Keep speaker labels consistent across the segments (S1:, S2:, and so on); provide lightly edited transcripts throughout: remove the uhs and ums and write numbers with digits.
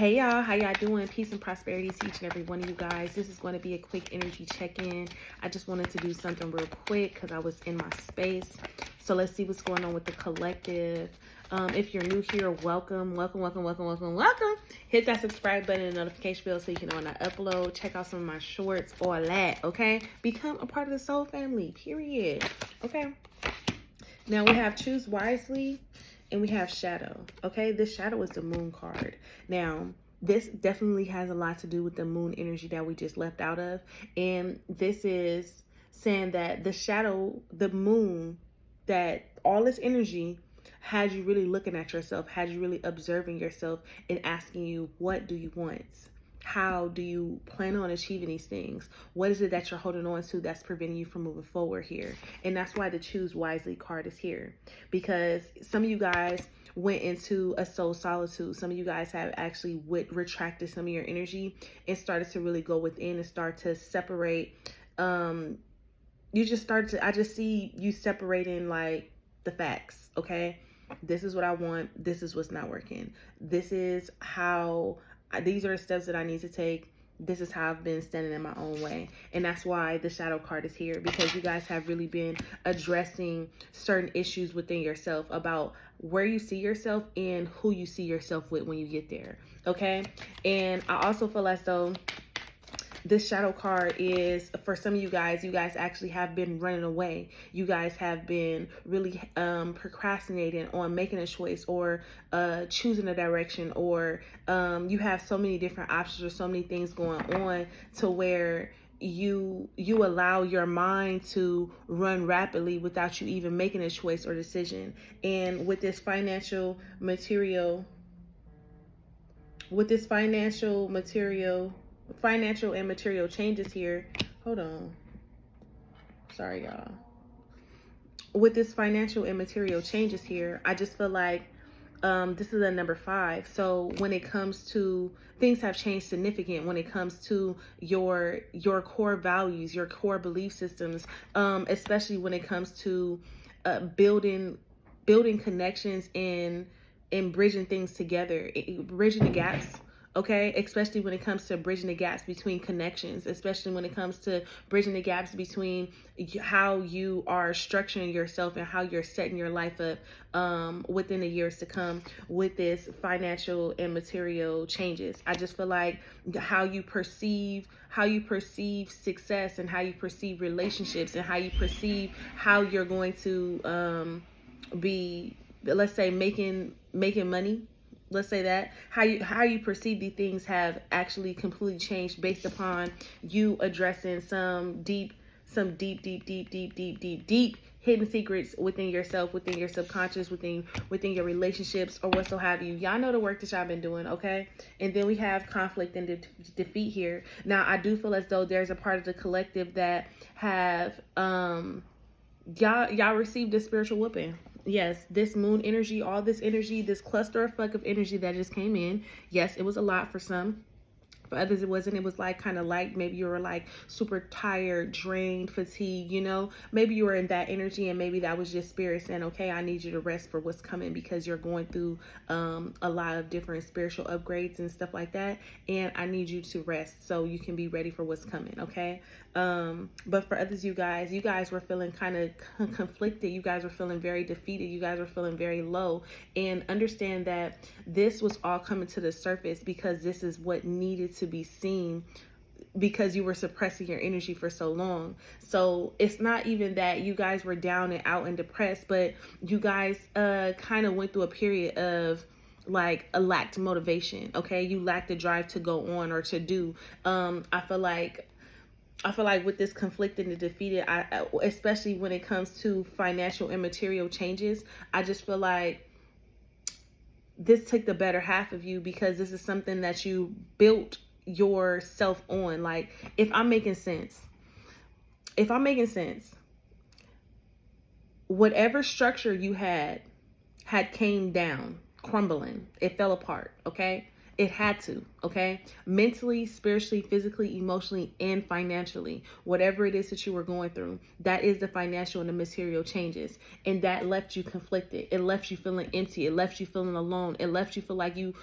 S1: Hey y'all, how y'all doing? Peace and prosperity to each and every one of you guys. This is going to be a quick energy check-in. I just wanted to do something real quick because I was in my space. So let's see what's going on with the collective. If you're new here, welcome. Hit that subscribe button and notification bell so you can know when I upload. Check out some of my shorts, all that, okay? Become a part of the soul family, period. Okay? Now we have Choose Wisely. And we have Shadow, okay? This Shadow is the Moon card. Now, this definitely has a lot to do with the Moon energy that we just left out of. And this is saying that the Shadow, the Moon, that all this energy had you really looking at yourself, had you really observing yourself and asking you, what do you want? How do you plan on achieving these things? What is it that you're holding on to that's preventing you from moving forward here? And that's why the Choose Wisely card is here. Because some of you guys went into a soul solitude. Some of you guys have actually retracted some of your energy and started to really go within and start to separate. I just see you separating like the facts, okay? This is what I want. This is what's not working. This is how... These are the steps that I need to take. This is how I've been standing in my own way. And that's why the Shadow card is here, because you guys have really been addressing certain issues within yourself about where you see yourself and who you see yourself with when you get there. Okay. And I also feel as though this Shadow card is for some of you guys actually have been running away. You guys have been really procrastinating on making a choice or choosing a direction, or you have so many different options or so many things going on to where you allow your mind to run rapidly without you even making a choice or decision. And with this financial and material changes here. Hold on. Sorry, y'all. With this financial and material changes here, I just feel like this is a number 5. So when it comes to things have changed significant when it comes to your core values, your core belief systems, especially when it comes to building connections and bridging things together, bridging the gaps. Okay, especially when it comes to bridging the gaps between connections, especially when it comes to bridging the gaps between how you are structuring yourself and how you're setting your life up within the years to come with this financial and material changes. I just feel like how you perceive success and how you perceive relationships and how you perceive how you're going to be, let's say, making money. Let's say that how you perceive these things have actually completely changed based upon you addressing some deep hidden secrets within yourself, within your subconscious, within your relationships, or what so have you. Y'all know the work that y'all been doing, okay? And then we have conflict and defeat here. Now, I do feel as though there's a part of the collective that have y'all received a spiritual whooping. Yes, this Moon energy, all this energy, this cluster of energy that just came in. Yes, it was a lot for some. For others, it wasn't. It was like kind of light. Maybe you were like super tired, drained, fatigued, you know. Maybe you were in that energy, and maybe that was just spirit saying, okay, I need you to rest for what's coming, because you're going through a lot of different spiritual upgrades and stuff like that. And I need you to rest so you can be ready for what's coming, okay? But for others, you guys were feeling kind of conflicted. You guys were feeling very defeated. You guys were feeling very low. And understand that this was all coming to the surface because this is what needed to be seen, because you were suppressing your energy for so long. So it's not even that you guys were down and out and depressed, but you guys kind of went through a period of like a lacked motivation. Okay, you lacked the drive to go on or to do. I feel like with this conflicted and defeated, especially when it comes to financial and material changes, I just feel like this took the better half of you, because this is something that you built yourself on. Like, if I'm making sense, whatever structure you had came down, crumbling. It fell apart, okay? It had to. okay? Mentally, spiritually, physically, emotionally, and financially. Whatever it is that you were going through, that is the financial and the material changes. And that left you conflicted. It left you feeling empty. It left you feeling alone. It left you feel like you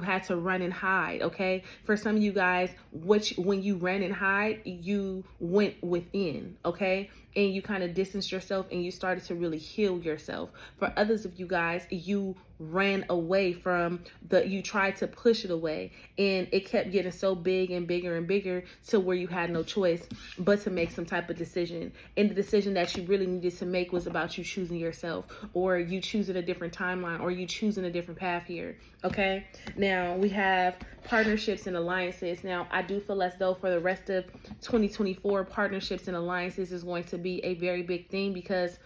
S1: had to run and hide, okay? For some of you guys, when you ran and hide, you went within, okay? And you kind of distanced yourself and you started to really heal yourself. For others of you guys, you ran away from you tried to push it away, and it kept getting so big and bigger and bigger to where you had no choice but to make some type of decision. And the decision that you really needed to make was about you choosing yourself, or you choosing a different timeline, or you choosing a different path here. Okay, now we have partnerships and alliances. Now I do feel as though for the rest of 2024, partnerships and alliances is going to be a very big thing, because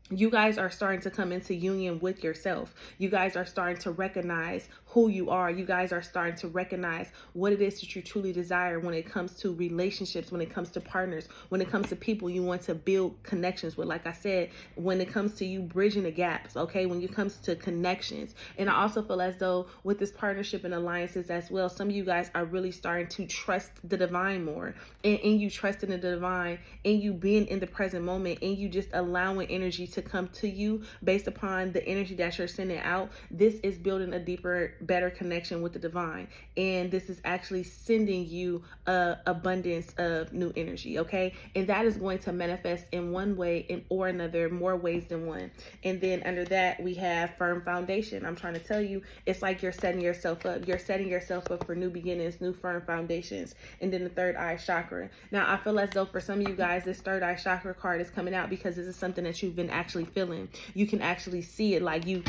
S1: you guys are starting to come into union with yourself. You guys are starting to recognize who you are. You guys are starting to recognize what it is that you truly desire when it comes to relationships, when it comes to partners, when it comes to people you want to build connections with. Like I said, when it comes to you bridging the gaps, okay, when it comes to connections. And I also feel as though with this partnership and alliances as well, some of you guys are really starting to trust the divine more, and you trusting the divine, and you being in the present moment, and you just allowing energy to come to you based upon the energy that you're sending out. This is building a deeper, better connection with the divine, and this is actually sending you abundance of new energy, okay? And that is going to manifest in one way or another, more ways than one. And then under that, we have firm foundation. I'm trying to tell you, it's like you're setting yourself up. You're setting yourself up for new beginnings, new firm foundations. And then the third eye chakra. Now, I feel as though for some of you guys, this third eye chakra card is coming out because this is something that you've been actually feeling. You can actually see it, like you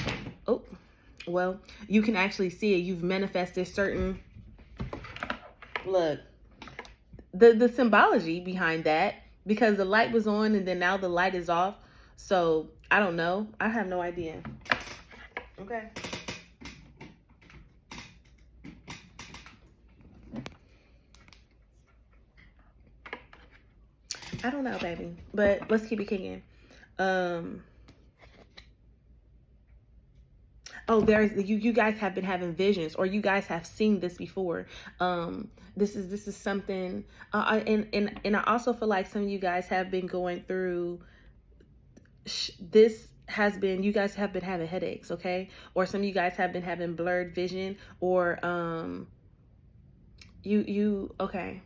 S1: can actually see it. You've manifested certain, look, the symbology behind that, because the light was on and then now the light is off. So I don't know. I have no idea. Okay. I don't know, baby, but let's keep it kicking. Oh, there's you guys have been having visions, or you guys have seen this before. This is something, and I also feel like some of you guys have been going through this. You guys have been having headaches, okay? Or some of you guys have been having blurred vision, or okay.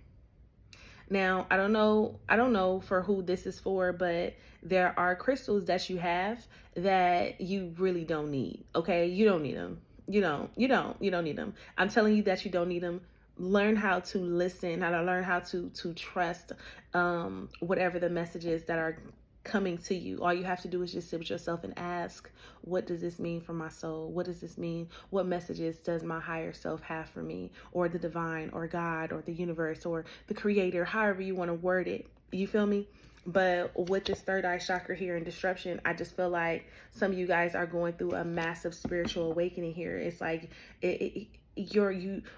S1: Now, I don't know for who this is for, but there are crystals that you have that you really don't need, okay? You don't need them. You don't need them. I'm telling you that you don't need them. Learn how to listen, how to learn how to trust whatever the messages that are coming to you. All you have to do is just sit with yourself and ask, what does this mean for my soul? What does this mean? What messages does my higher self have for me, or the divine, or God, or the universe, or the creator, however you want to word it? You feel me? But with this third eye chakra here in disruption, I just feel like some of you guys are going through a massive spiritual awakening here. It's like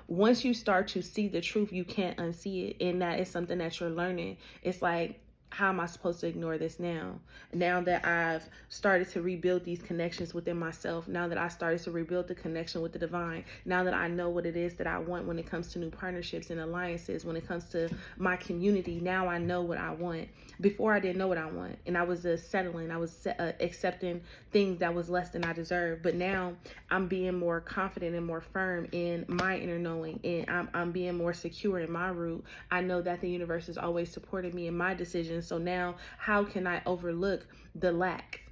S1: once you start to see the truth, you can't unsee it, and that is something that you're learning. It's like, how am I supposed to ignore this now? Now that I've started to rebuild these connections within myself, now that I started to rebuild the connection with the divine, now that I know what it is that I want when it comes to new partnerships and alliances, when it comes to my community, now I know what I want. Before, I didn't know what I want, and I was settling. I was accepting things that was less than I deserved. But now I'm being more confident and more firm in my inner knowing, and I'm being more secure in my root. I know that the universe is always supporting me in my decisions. So now, how can I overlook the lack?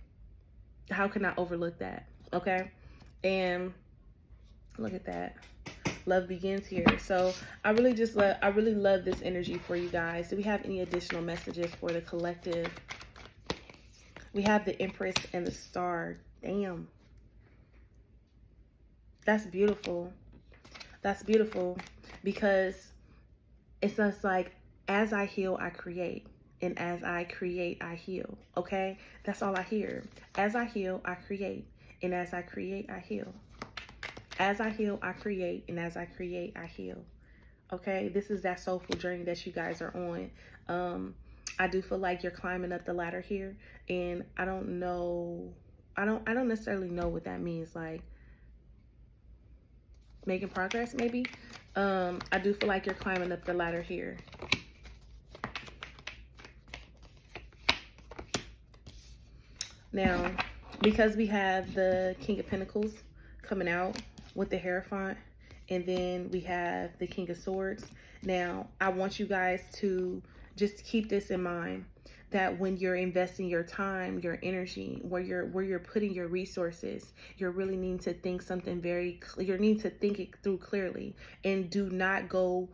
S1: How can I overlook that? Okay, and look at that. Love begins here. So I really love this energy for you guys. Do we have any additional messages for the collective? We have the Empress and the Star. Damn. That's beautiful. That's beautiful, because it's just like, as I heal, I create. And as I create, I heal. Okay? That's all I hear. As I heal, I create. And as I create, I heal. As I heal, I create, and as I create, I heal. Okay, this is that soulful journey that you guys are on. I do feel like you're climbing up the ladder here, and I don't know, I don't necessarily know what that means. Like, making progress maybe. I do feel like you're climbing up the ladder here. Now, because we have the King of Pentacles coming out with the Hierophant, and then we have the King of Swords. Now, I want you guys to just keep this in mind, that when you're investing your time, your energy, where you're putting your resources, you're really needing to think something very clear. You need to think it through clearly, and do not go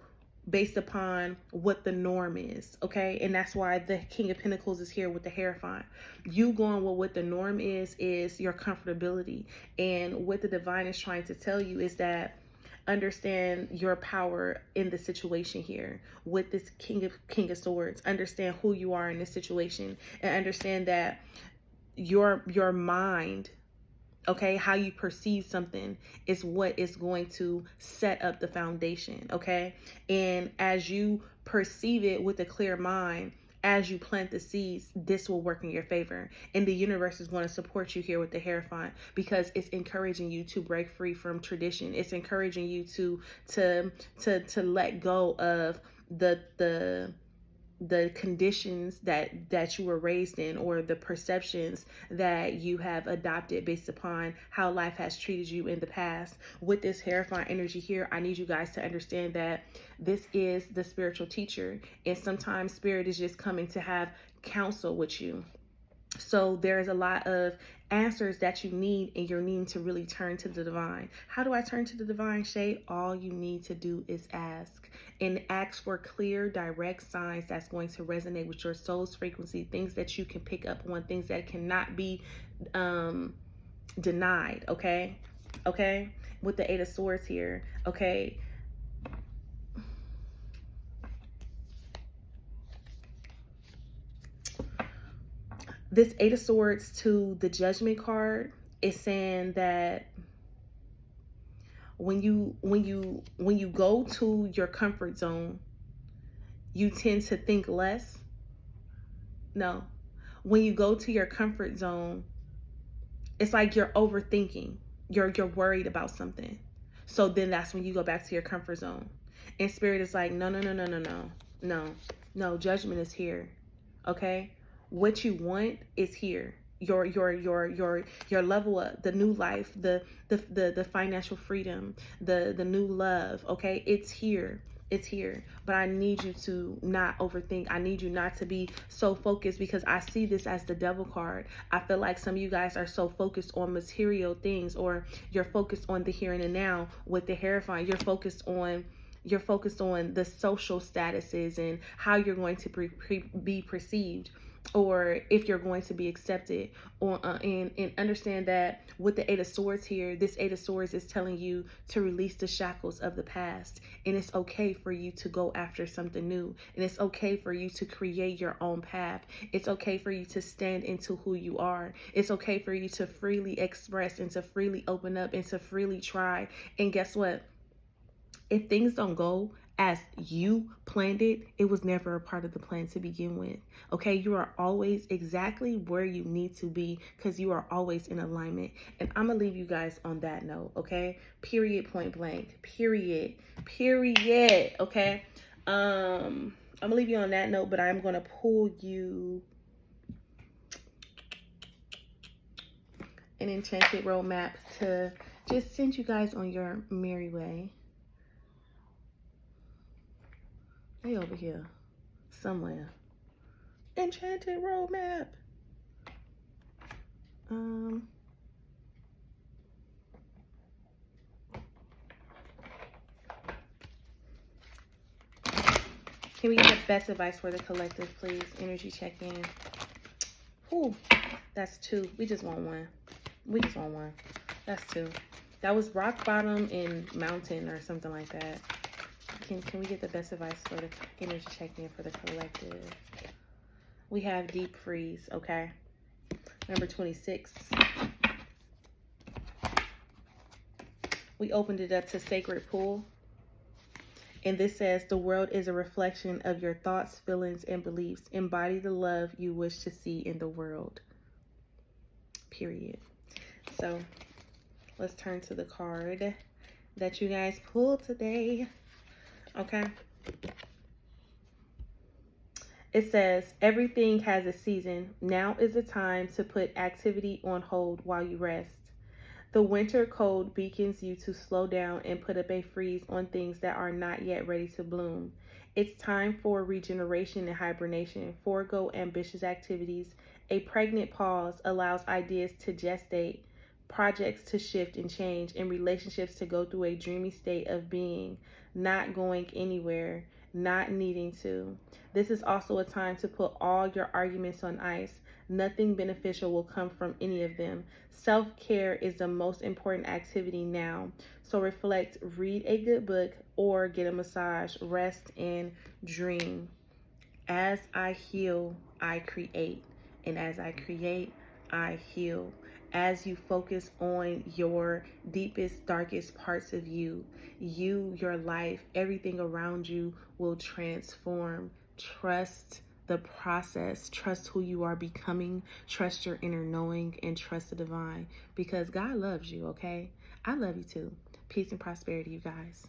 S1: based upon what the norm is, okay? And that's why the King of Pentacles is here with the Hierophant. You going with what the norm is your comfortability. And what the divine is trying to tell you is that understand your power in the situation here with this King of Swords. Understand who you are in this situation, and understand that your mind, okay, how you perceive something is what is going to set up the foundation, okay? And as you perceive it with a clear mind, as you plant the seeds, this will work in your favor. And the universe is going to support you here with the Hierophant, because it's encouraging you to break free from tradition. It's encouraging you to let go of the conditions that you were raised in, or the perceptions that you have adopted based upon how life has treated you in the past. With this Hierophant energy here, I need you guys to understand that this is the spiritual teacher, and sometimes spirit is just coming to have counsel with you. So there's a lot of answers that you need, and you're needing to really turn to the divine. How do I turn to the divine, Shade? All you need to do is ask, and ask for clear, direct signs that's going to resonate with your soul's frequency, things that you can pick up on, things that cannot be denied, okay? Okay? With the Eight of Swords here, okay? This Eight of Swords to the Judgment card is saying that when you go to your comfort zone, you tend to think less. No. When you go to your comfort zone, it's like you're overthinking. You're worried about something. So then that's when you go back to your comfort zone. And spirit is like, no. Judgment is here. Okay? What you want is here. Your level up, the new life, the financial freedom, the new love, okay? It's here. It's here. But I need you to not overthink. I need you not to be so focused, because I see this as the Devil card. I feel like some of you guys are so focused on material things, or you're focused on the here and the now. With the Hierophant, you're focused on the social statuses and how you're going to be perceived, or if you're going to be accepted, or and understand that with the Eight of Swords here, this Eight of Swords is telling you to release the shackles of the past, and it's okay for you to go after something new, and it's okay for you to create your own path. It's okay for you to stand into who you are. It's okay for you to freely express, and to freely open up, and to freely try. And guess what? If things don't go as you planned it, it was never a part of the plan to begin with. Okay, you are always exactly where you need to be, because you are always in alignment. And I'm gonna leave you guys on that note, okay? Period, point blank. Period. Okay. I'm gonna leave you on that note, but I'm gonna pull you an enchanted roadmap to just send you guys on your merry way. They over here somewhere. Enchanted roadmap. Can we get the best advice for the collective, please? Energy check-in. Ooh, that's 2. We just want 1. That's 2. That was rock bottom and mountain or something like that. Can we get the best advice for the energy check-in for the collective? We have deep freeze, okay? Number 26. We opened it up to sacred pool. And this says, the world is a reflection of your thoughts, feelings, and beliefs. Embody the love you wish to see in the world. Period. So let's turn to the card that you guys pulled today. Okay. It says, everything has a season. Now is the time to put activity on hold while you rest. The winter cold beacons you to slow down and put up a freeze on things that are not yet ready to bloom. It's time for regeneration and hibernation. Forego ambitious activities. A pregnant pause allows ideas to gestate, projects to shift and change, and relationships to go through a dreamy state of being, not going anywhere, not needing to. This is also a time to put all your arguments on ice. Nothing beneficial will come from any of them. Self-care is the most important activity now. So reflect, read a good book, or get a massage, rest, and dream. As I heal, I create. And as I create, I heal. As you focus on your deepest, darkest parts of you, your life, everything around you will transform. Trust the process. Trust who you are becoming. Trust your inner knowing, and trust the divine, because God loves you, okay? I love you too. Peace and prosperity, you guys.